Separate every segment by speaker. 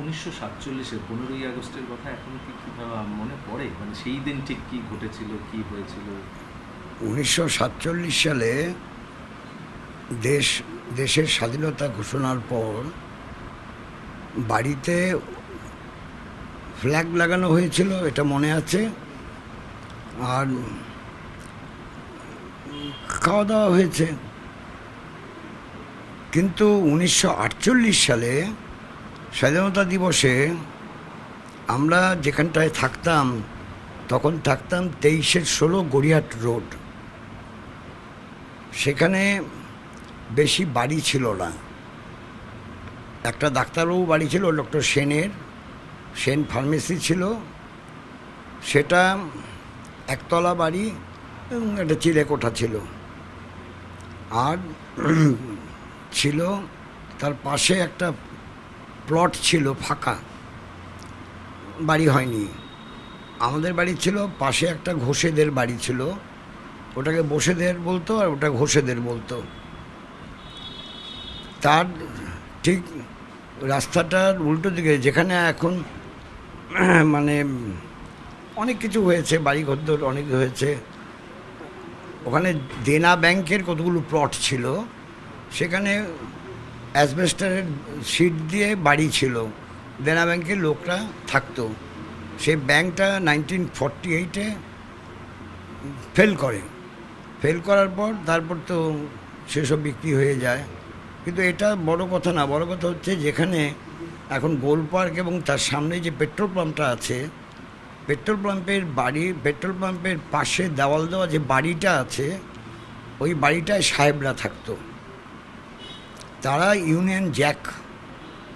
Speaker 1: 1947-এর 15ই আগস্টের কথা এখনো কি কীভাবে মনে পড়ে? মানে সেই দিন ঠিক কী ঘটেছিল, কী হয়েছিল?
Speaker 2: 1947 সালে দেশের স্বাধীনতা ঘোষণার পর বাড়িতে ফ্ল্যাগ লাগানো হয়েছিল, এটা মনে আছে। আর খাওয়া দাওয়া হয়েছে। কিন্তু 1948 সালে স্বাধীনতা দিবসে আমরা যেখানটায় থাকতাম, তখন থাকতাম 23-16 গড়িয়াহাট রোড। সেখানে বেশি বাড়ি ছিল না। একটা ডাক্তারবাবু বাড়ি ছিল, ডক্টর সেন ফার্মেসি ছিল, সেটা একতলা বাড়ি এবং একটা চিলেকোঠা ছিল। আর ছিল তার পাশে একটা প্লট ছিল ফাঁকা, বাড়ি হয়নি। আমাদের বাড়ি ছিল পাশে, একটা ঘোষেদের বাড়ি ছিল, ওটাকে বসেদের বলতো আর ওটা ঘোষেদের বলতো। তার ঠিক রাস্তাটার উল্টো দিকে, যেখানে এখন মানে অনেক কিছু হয়েছে, বাড়িঘর অনেক হয়েছে, ওখানে দেনা ব্যাংকের কতগুলো প্লট ছিল, সেখানে অ্যাসবেস্টারের শিট দিয়ে বাড়ি ছিল, দেনা ব্যাংকের লোকরা থাকতো। সেই ব্যাংকটা 1948-এ ফেল করার পর তারপর তো সেসব বিক্রি হয়ে যায়। কিন্তু এটা বড় কথা না, বড় কথা হচ্ছে যেখানে এখন গোল পার্ক এবং তার সামনে যে পেট্রোল পাম্পটা আছে, পেট্রোল পাম্পের পাশে দেওয়াল দেওয়া যে বাড়িটা আছে, ওই বাড়িটায় সাহেবরা থাকতো। তারা ইউনিয়ন জ্যাক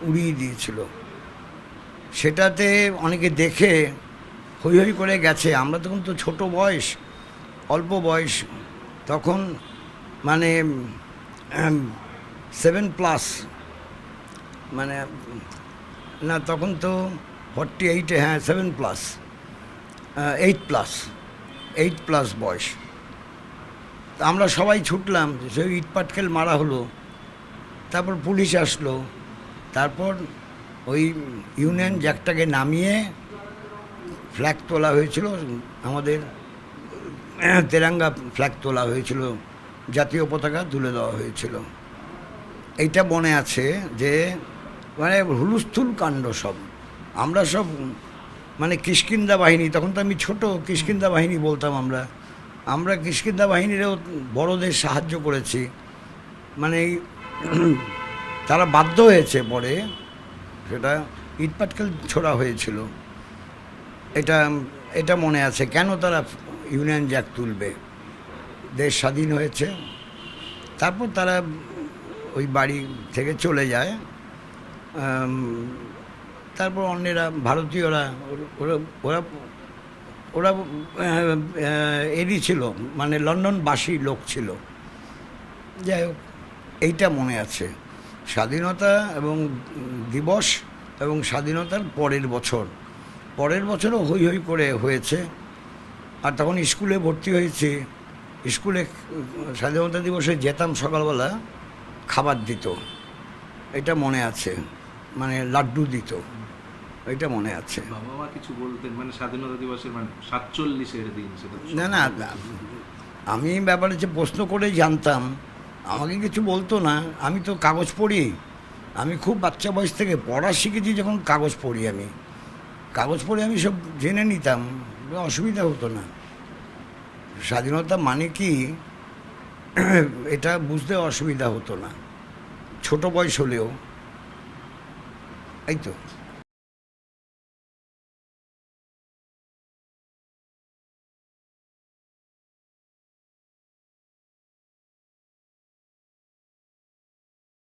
Speaker 2: উড়িয়ে দিয়েছিল। সেটাতে অনেকে দেখে হৈ হৈ করে গেছে। আমরা তখন তো ছোট বয়স, অল্প বয়স, তখন মানে 7+, মানে না, তখন তো 48-এ, হ্যাঁ 7+, 8+ বয়স। তা আমরা সবাই ছুটলাম, সেই ইট পাটকেল মারা হলো, তারপর পুলিশ আসলো, তারপর ওই ইউনিয়ন জ্যাকটাকে নামিয়ে ফ্ল্যাগ তোলা হয়েছিল, আমাদের তেরাঙ্গা ফ্ল্যাগ তোলা হয়েছিল, জাতীয় পতাকা তুলে দেওয়া হয়েছিল। এইটা মনে আছে যে মানে হুলস্থুল কাণ্ড সব। আমরা সব মানে কিষ্কিন্দা বাহিনী, তখন তো আমি ছোট, কিষ্কিন্দা বাহিনী বলতাম আমরা কিষ্কিন্দা বাহিনীরও বড়দের সাহায্য করেছি। মানে তারা বাধ্য হয়েছে পরে, সেটা ইটপাটকেল ছোড়া হয়েছিল। এটা মনে আছে। কেন তারা ইউনিয়ন জ্যাক তুলবে? দেশ স্বাধীন হয়েছে, তারপর তারা ওই বাড়ি থেকে চলে যায়। তারপর অন্যেরা, ভারতীয়রা, ওরা ওরা ওরা এরই ছিল, মানে লন্ডনবাসী লোক ছিল। যাই হোক, এইটা মনে আছে। স্বাধীনতা এবং দিবস এবং স্বাধীনতার পরের বছরও হৈ হৈ করে হয়েছে। আর তখন স্কুলে ভর্তি হয়েছি। স্কুলে স্বাধীনতা দিবসে যেতাম, সকালবেলা খাবার দিত, এটা মনে আছে, মানে লাড্ডু দিত, এটা মনে আছে।
Speaker 1: বাবা মা কিছু বলতেন মানে স্বাধীনতা দিবসের, মানে 47-এর দিন সেটা?
Speaker 2: না, আমি ব্যাপারে যে প্রশ্ন করে জানতাম, আমাকে কিছু বলতো না। আমি তো কাগজ পড়ি, আমি খুব বাচ্চা বয়স থেকে পড়া শিখেছি। যখন কাগজ পড়ি আমি সব জেনে নিতাম, অসুবিধা হতো না। স্বাধীনতা মানে কি এটা বুঝতে অসুবিধা হতো না, ছোট বয়স হলেও। এই তো।